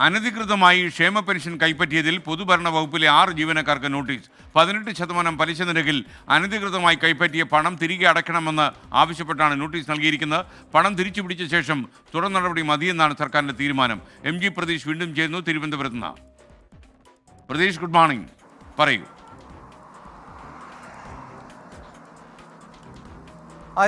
അനധികൃതമായി ക്ഷേമ പെൻഷൻ കൈപ്പറ്റിയതിൽ പൊതുഭരണ വകുപ്പിലെ 6 ജീവനക്കാർക്ക് നോട്ടീസ്. 18% പലിശ നിരക്കിൽ അനധികൃതമായി കൈപ്പറ്റിയ പണം തിരികെ അടയ്ക്കണമെന്ന് ആവശ്യപ്പെട്ടാണ് നോട്ടീസ് നൽകിയിരിക്കുന്നത്. പണം തിരിച്ചു പിടിച്ച ശേഷം തുടർ നടപടി മതിയെന്നാണ് സർക്കാരിന്റെ തീരുമാനം. MG പ്രതീഷ് വീണ്ടും ചേരുന്നു തിരുവനന്തപുരത്ത് നിന്ന്. പ്രതീഷ്, ഗുഡ് മോർണിംഗ്, പറയൂ.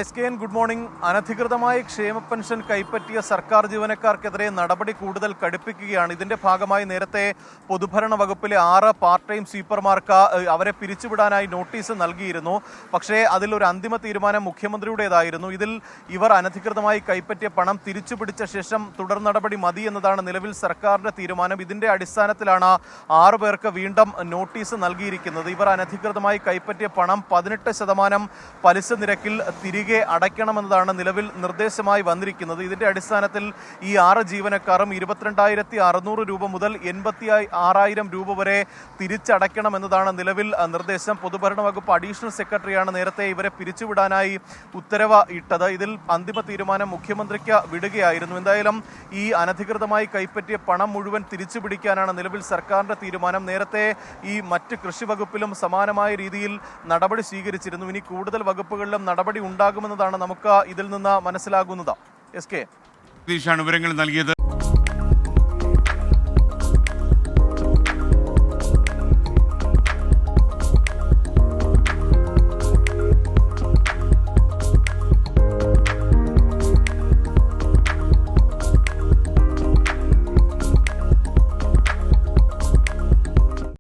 SKN, good morning. അനധികൃതമായി ക്ഷേമ പെൻഷൻ കൈപ്പറ്റിയ സർക്കാർ ജീവനക്കാർക്കെതിരെ നടപടി കൂടുതൽ കടുപ്പിക്കുകയാണ്. ഇതിന്റെ ഭാഗമായി നേരത്തെ പൊതുഭരണ വകുപ്പിലെ 6 പാർട്ട് ടൈം സ്വീപ്പർമാർക്ക് അവരെ പിരിച്ചുവിടാനായി നോട്ടീസ് നൽകിയിരുന്നു. പക്ഷേ അതിലൊരു അന്തിമ തീരുമാനം മുഖ്യമന്ത്രിയുടേതായിരുന്നു. ഇതിൽ ഇവർ അനധികൃതമായി കൈപ്പറ്റിയ പണം തിരിച്ചുപിടിച്ച ശേഷം തുടർ നടപടി മതി എന്നതാണ് നിലവിൽ സർക്കാരിന്റെ തീരുമാനം. ഇതിന്റെ അടിസ്ഥാനത്തിലാണ് 6 പേർക്ക് വീണ്ടും നോട്ടീസ് നൽകിയിരിക്കുന്നത്. ഇവർ അനധികൃതമായി കൈപ്പറ്റിയ പണം 18% പലിശ നിരക്കിൽ തിരികെ അടയ്ക്കണമെന്നതാണ് നിലവിൽ നിർദ്ദേശമായി വന്നിരിക്കുന്നത്. ഇതിന്റെ അടിസ്ഥാനത്തിൽ ഈ 6 ജീവനക്കാരും 22,600 രൂപ മുതൽ 86,000 രൂപ വരെ തിരിച്ചടയ്ക്കണമെന്നതാണ് നിലവിൽ നിർദ്ദേശം. പൊതുഭരണ വകുപ്പ് അഡീഷണൽ സെക്രട്ടറിയാണ് നേരത്തെ ഇവരെ പിരിച്ചുവിടാനായി ഉത്തരവ് ഇട്ടത്. ഇതിൽ അന്തിമ തീരുമാനം മുഖ്യമന്ത്രിക്ക് വിടുകയായിരുന്നു. എന്തായാലും ഈ അനധികൃതമായി കൈപ്പറ്റിയ പണം മുഴുവൻ തിരിച്ചു പിടിക്കാനാണ് നിലവിൽ സർക്കാരിന്റെ തീരുമാനം. നേരത്തെ ഈ മറ്റ് കൃഷി വകുപ്പിലും സമാനമായ രീതിയിൽ നടപടി സ്വീകരിച്ചിരുന്നു. ഇനി കൂടുതൽ വകുപ്പുകളിലും നടപടി ഉണ്ടാകുമെന്നതാണ് നമുക്ക് ഇതിൽ നിന്ന് മനസ്സിലാകുന്നത്. SK വിവരങ്ങൾ നൽകിയത്.